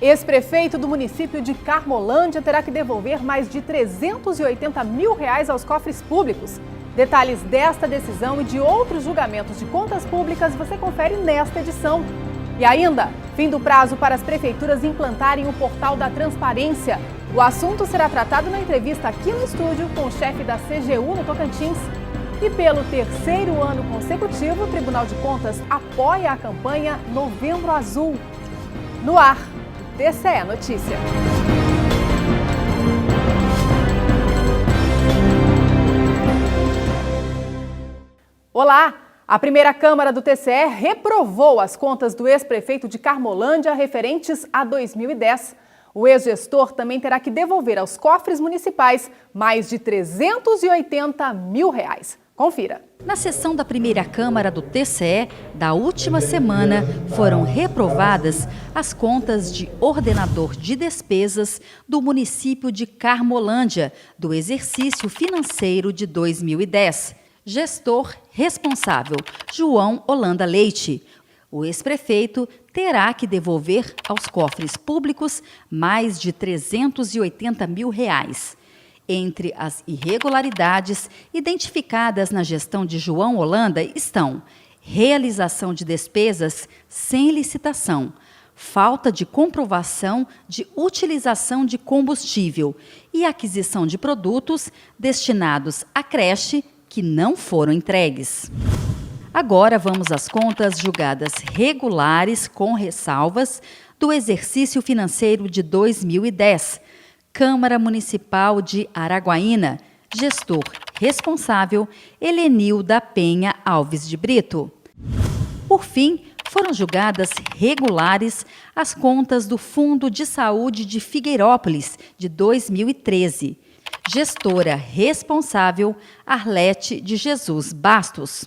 Ex-prefeito do município de Carmolândia terá que devolver mais de R$380 mil aos cofres públicos. Detalhes desta decisão e de outros julgamentos de contas públicas você confere nesta edição. E ainda, fim do prazo para as prefeituras implantarem o portal da transparência. O assunto será tratado na entrevista aqui no estúdio com o chefe da CGU no Tocantins. E pelo terceiro ano consecutivo, o Tribunal de Contas apoia a campanha Novembro Azul. No ar, TCE Notícia. Olá! A primeira Câmara do TCE reprovou as contas do ex-prefeito de Carmolândia referentes a 2010. O ex-gestor também terá que devolver aos cofres municipais mais de R$380 mil. Confira. Na sessão da primeira Câmara do TCE da última semana, foram reprovadas as contas de ordenador de despesas do município de Carmolândia, do exercício financeiro de 2010. Gestor responsável, João Holanda Leite. O ex-prefeito terá que devolver aos cofres públicos mais de R$380 mil. Entre as irregularidades identificadas na gestão de João Holanda estão realização de despesas sem licitação, falta de comprovação de utilização de combustível e aquisição de produtos destinados à creche que não foram entregues. Agora vamos às contas julgadas regulares com ressalvas do exercício financeiro de 2010. Câmara Municipal de Araguaína, gestor responsável, Helenil da Penha Alves de Brito. Por fim, foram julgadas regulares as contas do Fundo de Saúde de Figueirópolis, de 2013. Gestora responsável, Arlete de Jesus Bastos.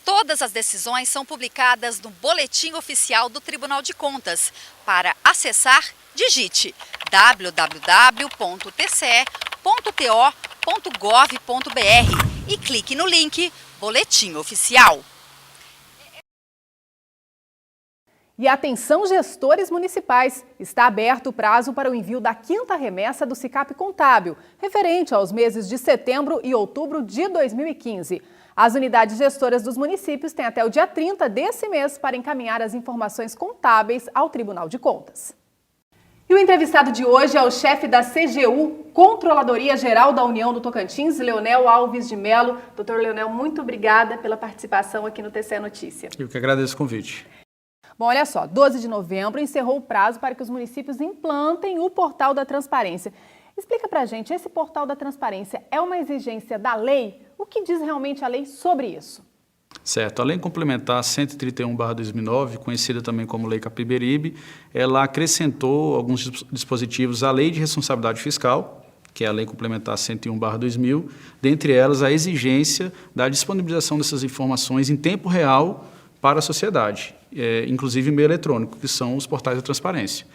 Todas as decisões são publicadas no Boletim Oficial do Tribunal de Contas. Para acessar, digite www.tce.to.gov.br e clique no link Boletim Oficial. E atenção, gestores municipais, está aberto o prazo para o envio da 5ª remessa do SICAP Contábil, referente aos meses de setembro e outubro de 2015. As unidades gestoras dos municípios têm até o dia 30 desse mês para encaminhar as informações contábeis ao Tribunal de Contas. E o entrevistado de hoje é o chefe da CGU, Controladoria Geral da União do Tocantins, Leonel Alves de Melo. Doutor Leonel, muito obrigada pela participação aqui no TCE Notícia. Eu que agradeço o convite. Bom, olha só, 12 de novembro encerrou o prazo para que os municípios implantem o Portal da Transparência. Explica pra gente, esse Portal da Transparência é uma exigência da lei? O que diz realmente a lei sobre isso? Certo. A Lei Complementar 131/2009, conhecida também como Lei Capiberibe, ela acrescentou alguns dispositivos à Lei de Responsabilidade Fiscal, que é a Lei Complementar 101/2000, dentre elas a exigência da disponibilização dessas informações em tempo real para a sociedade, inclusive em meio eletrônico, que são os portais da transparência.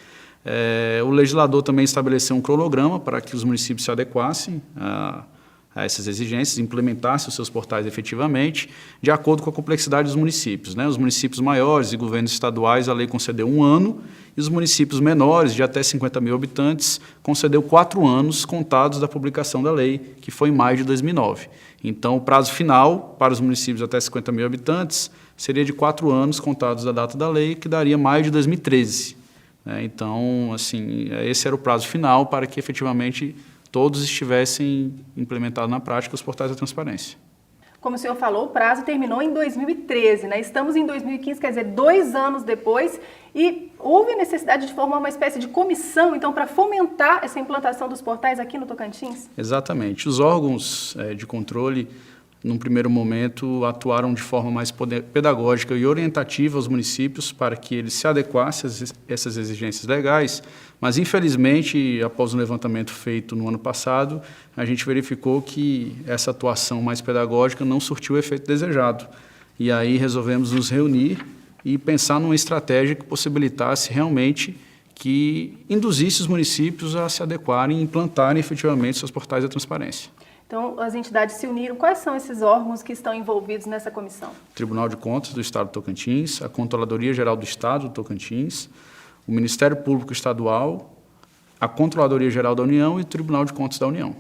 O legislador também estabeleceu um cronograma para que os municípios se adequassem a essas exigências, implementassem os seus portais efetivamente, de acordo com a complexidade dos municípios. Os municípios maiores e governos estaduais, a lei concedeu 1 ano, e os municípios menores, de até 50 mil habitantes, concedeu 4 anos contados da publicação da lei, que foi em maio de 2009. Então, o prazo final para os municípios até 50 mil habitantes seria de 4 anos contados da data da lei, que daria maio de 2013. Então, assim, esse era o prazo final para que efetivamente todos estivessem implementados na prática os portais da transparência. Como o senhor falou, o prazo terminou em 2013, né? Estamos em 2015, quer dizer, 2 anos depois, e houve a necessidade de formar uma espécie de comissão, então, para fomentar essa implantação dos portais aqui no Tocantins? Exatamente. Os órgãos de controle, num primeiro momento, atuaram de forma mais pedagógica e orientativa aos municípios para que eles se adequassem a essas exigências legais, mas, infelizmente, após um levantamento feito no ano passado, a gente verificou que essa atuação mais pedagógica não surtiu o efeito desejado. E aí resolvemos nos reunir e pensar numa estratégia que possibilitasse realmente que induzisse os municípios a se adequarem e implantarem efetivamente seus portais da transparência. Então, as entidades se uniram. Quais são esses órgãos que estão envolvidos nessa comissão? O Tribunal de Contas do Estado do Tocantins, a Controladoria Geral do Estado do Tocantins, o Ministério Público Estadual, a Controladoria Geral da União e o Tribunal de Contas da União.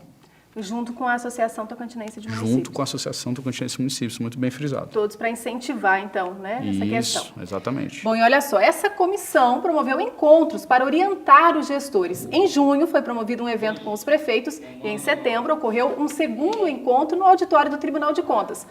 Junto com a Associação Tocantinense de Municípios. Junto com a Associação Tocantinense de Municípios, muito bem frisado. Todos para incentivar, então, né, essa questão. Isso, exatamente. Bom, e olha só, essa comissão promoveu encontros para orientar os gestores. Em junho foi promovido um evento com os prefeitos e em setembro ocorreu um segundo encontro no auditório do Tribunal de Contas.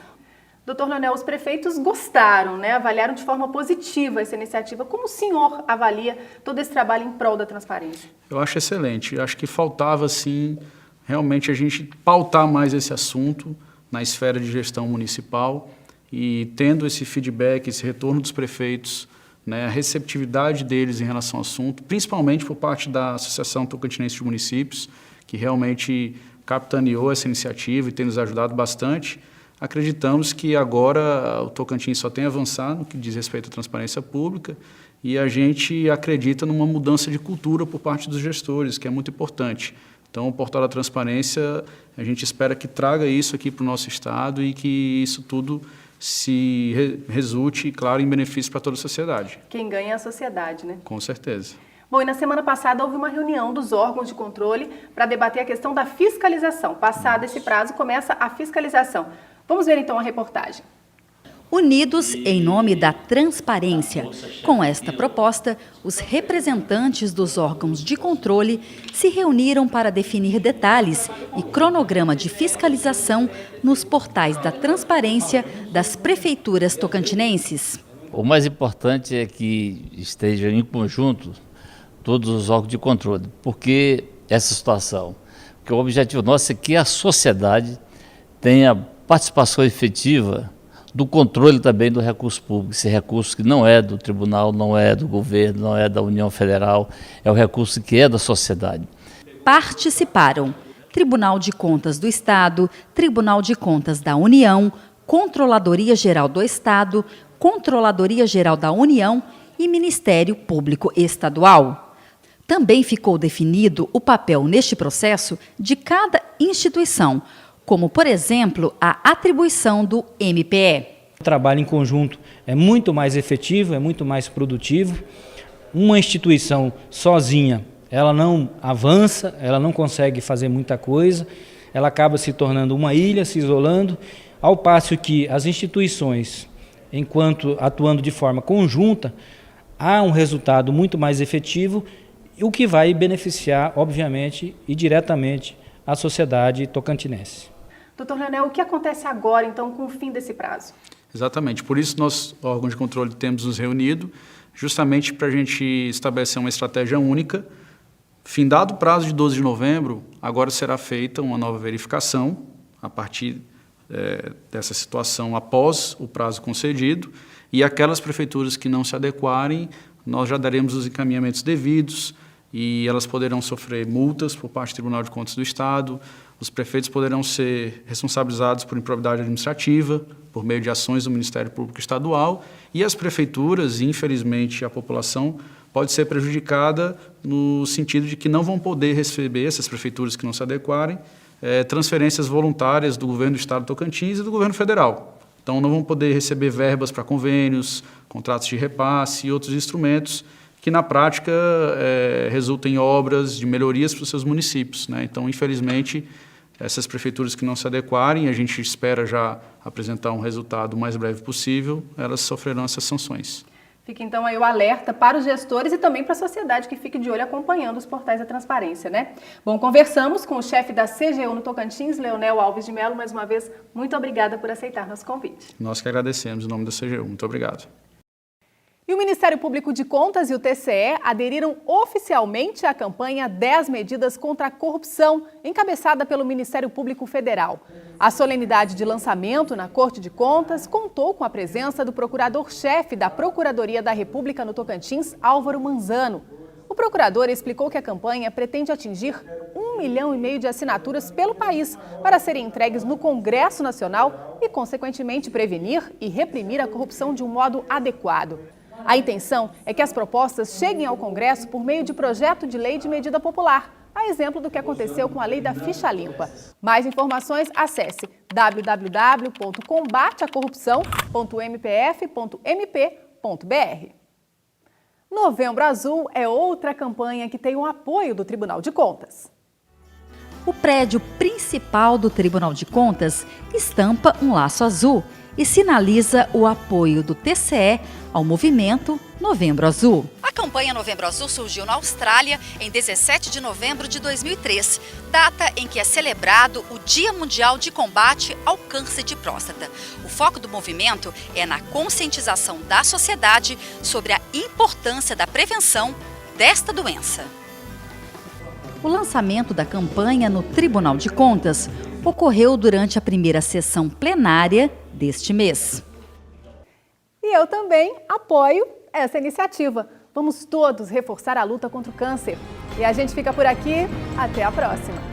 Doutor Leonel, os prefeitos gostaram, né, avaliaram de forma positiva essa iniciativa. Como o senhor avalia todo esse trabalho em prol da transparência? Eu acho excelente. Eu acho que faltava, sim, realmente a gente pautar mais esse assunto na esfera de gestão municipal e tendo esse feedback, esse retorno dos prefeitos, né, a receptividade deles em relação ao assunto, principalmente por parte da Associação Tocantinense de Municípios, que realmente capitaneou essa iniciativa e tem nos ajudado bastante. Acreditamos que agora o Tocantins só tem a avançar no que diz respeito à transparência pública e a gente acredita numa mudança de cultura por parte dos gestores, que é muito importante. Então, o Portal da Transparência, a gente espera que traga isso aqui para o nosso Estado e que isso tudo se resulte, claro, em benefício para toda a sociedade. Quem ganha é a sociedade, né? Com certeza. Bom, e na semana passada houve uma reunião dos órgãos de controle para debater a questão da fiscalização. Passado esse prazo, começa a fiscalização. Vamos ver então a reportagem. Unidos em nome da transparência. Com esta proposta, os representantes dos órgãos de controle se reuniram para definir detalhes e cronograma de fiscalização nos portais da transparência das prefeituras tocantinenses. O mais importante é que estejam em conjunto todos os órgãos de controle, porque essa situação, porque o objetivo nosso é que a sociedade tenha participação efetiva do controle também do recurso público, esse recurso que não é do tribunal, não é do governo, não é da União Federal, é o recurso que é da sociedade. Participaram Tribunal de Contas do Estado, Tribunal de Contas da União, Controladoria Geral do Estado, Controladoria Geral da União e Ministério Público Estadual. Também ficou definido o papel neste processo de cada instituição, como, por exemplo, a atribuição do MPE. O trabalho em conjunto é muito mais efetivo, é muito mais produtivo. Uma instituição sozinha, ela não avança, ela não consegue fazer muita coisa, ela acaba se tornando uma ilha, se isolando, ao passo que as instituições, enquanto atuando de forma conjunta, há um resultado muito mais efetivo, o que vai beneficiar, obviamente, e diretamente a sociedade tocantinense. Doutor Leonel, o que acontece agora, então, com o fim desse prazo? Exatamente. Por isso, nós, órgãos de controle, temos nos reunido, justamente para a gente estabelecer uma estratégia única. Findado o prazo de 12 de novembro, agora será feita uma nova verificação, a partir dessa situação, após o prazo concedido, e aquelas prefeituras que não se adequarem, nós já daremos os encaminhamentos devidos, e elas poderão sofrer multas por parte do Tribunal de Contas do Estado. Os prefeitos poderão ser responsabilizados por improbidade administrativa, por meio de ações do Ministério Público Estadual, e as prefeituras, infelizmente, a população pode ser prejudicada no sentido de que não vão poder receber, essas prefeituras que não se adequarem, transferências voluntárias do governo do Estado do Tocantins e do governo federal. Então, não vão poder receber verbas para convênios, contratos de repasse e outros instrumentos que, na prática, resultam em obras de melhorias para os seus municípios, né? Então, infelizmente, essas prefeituras que não se adequarem, a gente espera já apresentar um resultado o mais breve possível, elas sofrerão essas sanções. Fica então aí o alerta para os gestores e também para a sociedade que fique de olho acompanhando os portais da transparência, né? Bom, conversamos com o chefe da CGU no Tocantins, Leonel Alves de Mello. Mais uma vez, muito obrigada por aceitar nosso convite. Nós que agradecemos em nome da CGU. Muito obrigado. E o Ministério Público de Contas e o TCE aderiram oficialmente à campanha 10 Medidas contra a Corrupção, encabeçada pelo Ministério Público Federal. A solenidade de lançamento na Corte de Contas contou com a presença do procurador-chefe da Procuradoria da República no Tocantins, Álvaro Manzano. O procurador explicou que a campanha pretende atingir 1,5 milhão de assinaturas pelo país para serem entregues no Congresso Nacional e, consequentemente, prevenir e reprimir a corrupção de um modo adequado. A intenção é que as propostas cheguem ao Congresso por meio de projeto de lei de medida popular, a exemplo do que aconteceu com a lei da ficha limpa. Mais informações, acesse www.combateacorrupção.mpf.mp.br. Novembro Azul é outra campanha que tem o apoio do Tribunal de Contas. O prédio principal do Tribunal de Contas estampa um laço azul e sinaliza o apoio do TCE ao movimento Novembro Azul. A campanha Novembro Azul surgiu na Austrália em 17 de novembro de 2003, data em que é celebrado o Dia Mundial de Combate ao Câncer de Próstata. O foco do movimento é na conscientização da sociedade sobre a importância da prevenção desta doença. O lançamento da campanha no Tribunal de Contas ocorreu durante a primeira sessão plenária deste mês. E eu também apoio essa iniciativa. Vamos todos reforçar a luta contra o câncer. E a gente fica por aqui. Até a próxima!